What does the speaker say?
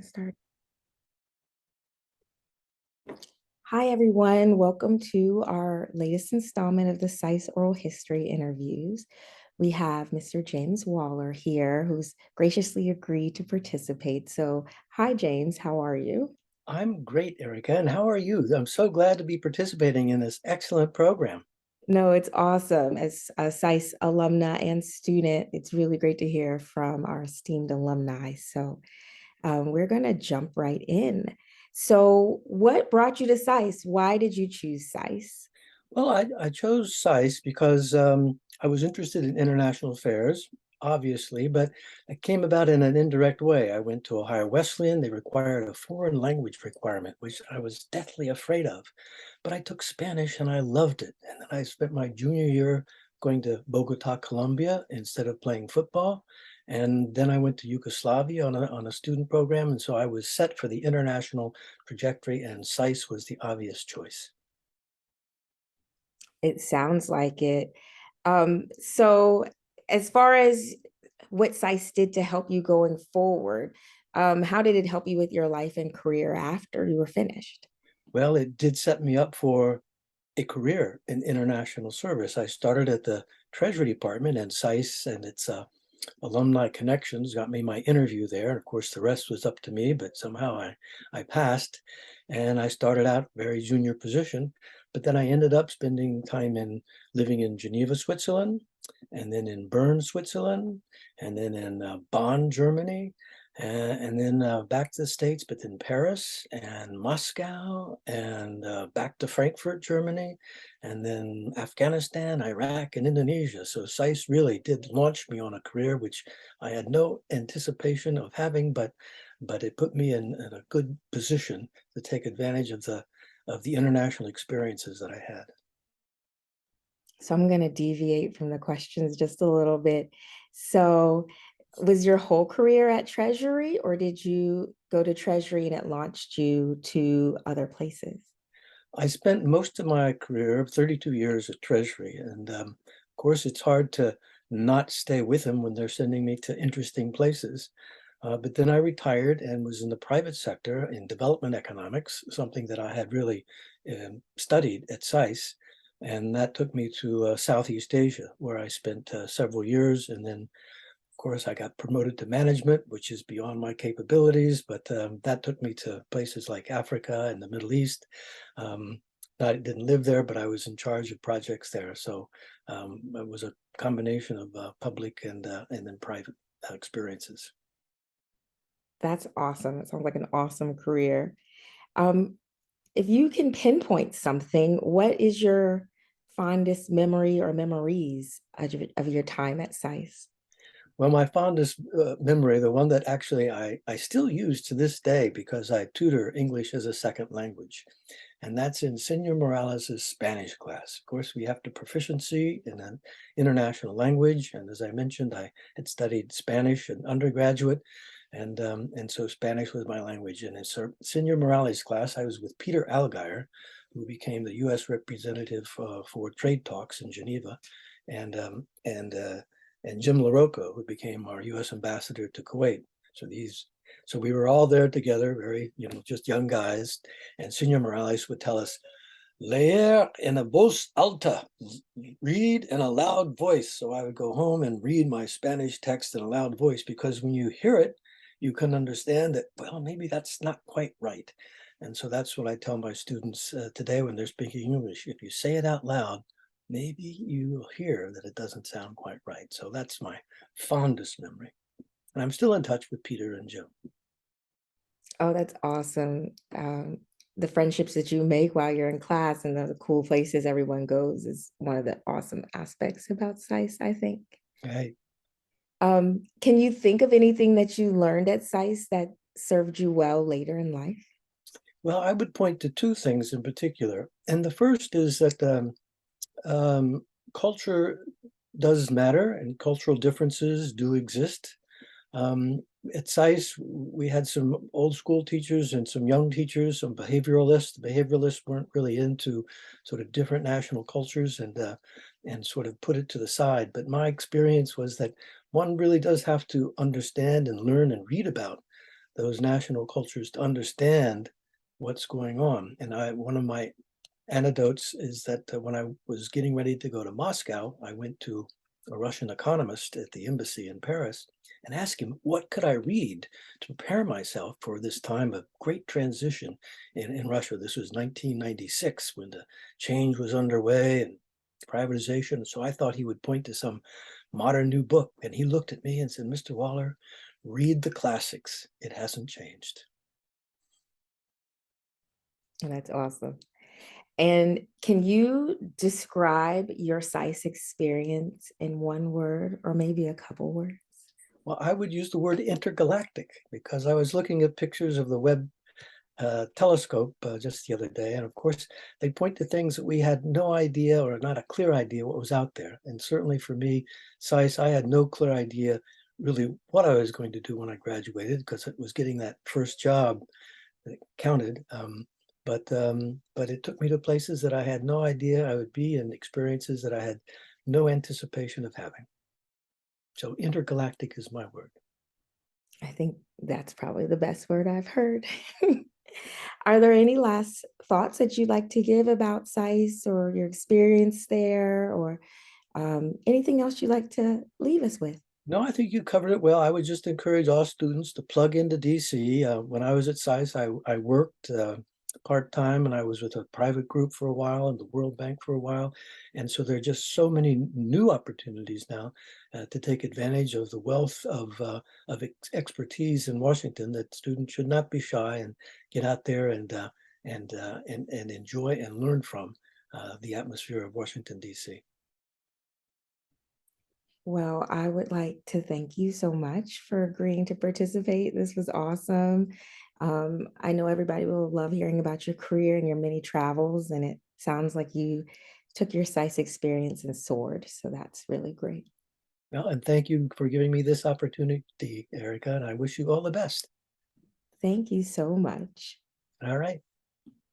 Gonna start. Hi, everyone. Welcome to our latest installment of the SAIS Oral History interviews. We have Mr. James Wallar here, who's graciously agreed to participate. So, hi, James. How are you? I'm great, Erica. And how are you? I'm so glad to be participating in this excellent program. No, it's awesome. As a SAIS alumna and student, it's really great to hear from our esteemed alumni. So, we're going to jump right in. So, what brought you to SAIS? Why did you choose SAIS? Well, I chose SAIS because I was interested in international affairs, obviously, but it came about in an indirect way. I went to Ohio Wesleyan. They required a foreign language requirement, which I was deathly afraid of. But I took Spanish and I loved it. And then I spent my junior year going to Bogota, Colombia, instead of playing football. And then I went to Yugoslavia on a student program. And so I was set for the international trajectory, and SAIS was the obvious choice. It sounds like it. So as far as what SAIS did to help you going forward, how did it help you with your life and career after you were finished? Well, it did set me up for a career in international service. I started at the Treasury Department, and SAIS and its alumni connections got me my interview there. Of course, the rest was up to me, but somehow I passed. And I started out very junior position, but then I ended up spending time in living in Geneva, Switzerland, and then in Bern, Switzerland, and then in Bonn, Germany, and then back to the States, but then Paris and Moscow, and back to Frankfurt, Germany, and then Afghanistan, Iraq, and Indonesia. So SAIS really did launch me on a career which I had no anticipation of having, but it put me in a good position to take advantage of the international experiences that I had. So I'm going to deviate from the questions just a little bit. So was your whole career at Treasury, or did you go to Treasury and it launched you to other places? I spent most of my career, 32 years at Treasury, and of course it's hard to not stay with them when they're sending me to interesting places. But then I retired and was in the private sector in development economics, something that I had really studied at SAIS. And that took me to Southeast Asia, where I spent several years. And then, of course, I got promoted to management, which is beyond my capabilities. But that took me to places like Africa and the Middle East. Um, I didn't live there, but I was in charge of projects there. So it was a combination of public and then private experiences. That's awesome. It sounds like an awesome career. Um, if you can pinpoint something, what is your fondest memory or memories of your time at SAIS? Well, my fondest memory, the one that actually I still use to this day because I tutor English as a second language, and that's in Senor Morales's Spanish class. Of course, we have to proficiency in an international language, and as I mentioned, I had studied Spanish in undergraduate, and so Spanish was my language. And in Senor Morales' class, I was with Peter Algier, who became the U.S. representative for trade talks in Geneva, and um, and uh, and Jim LaRocco, who became our U.S. ambassador to Kuwait. So we were all there together, very, just young guys. And Senor Morales would tell us, leer en a voz alta, read in a loud voice. So I would go home and read my Spanish text in a loud voice, because when you hear it, you can understand that, well, maybe that's not quite right. And so that's what I tell my students today when they're speaking English. If you say it out loud, maybe you'll hear that it doesn't sound quite right. So that's my fondest memory. And I'm still in touch with Peter and Jim. Oh, that's awesome. The friendships that you make while you're in class and the cool places everyone goes is one of the awesome aspects about SAIS, I think. Right. Can you think of anything that you learned at SAIS that served you well later in life? Well, I would point to two things in particular. And the first is that um, culture does matter and cultural differences do exist. At SAIS, we had some old school teachers and some young teachers, some behavioralists. The behavioralists weren't really into sort of different national cultures and sort of put it to the side. But my experience was that one really does have to understand and learn and read about those national cultures to understand what's going on. And one of my anecdotes is that when I was getting ready to go to Moscow, I went to a Russian economist at the embassy in Paris and asked him, what could I read to prepare myself for this time of great transition in Russia? This was 1996 when the change was underway and privatization. So I thought he would point to some modern new book. And he looked at me and said, Mr. Wallar, read the classics. It hasn't changed. And that's awesome. And can you describe your SAIS experience in one word or maybe a couple words? Well, I would use the word intergalactic because I was looking at pictures of the Webb telescope just the other day. And of course, they point to things that we had no idea or not a clear idea what was out there. And certainly for me, SAIS, I had no clear idea really what I was going to do when I graduated because it was getting that first job that counted. But it took me to places that I had no idea I would be and experiences that I had no anticipation of having. So intergalactic is my word. I think that's probably the best word I've heard. Are there any last thoughts that you'd like to give about SAIS or your experience there, or anything else you'd like to leave us with? No, I think you covered it well. I would just encourage all students to plug into DC. When I was at SAIS, I worked part-time and I was with a private group for a while and the World Bank for a while. And so there are just so many new opportunities now to take advantage of the wealth of expertise in Washington that students should not be shy and get out there and enjoy and learn from the atmosphere of Washington, DC. Well, I would like to thank you so much for agreeing to participate. This was awesome. I know everybody will love hearing about your career and your many travels, and it sounds like you took your SAIS experience and soared. So that's really great. Well, and thank you for giving me this opportunity, Erica, and I wish you all the best. Thank you so much. All right.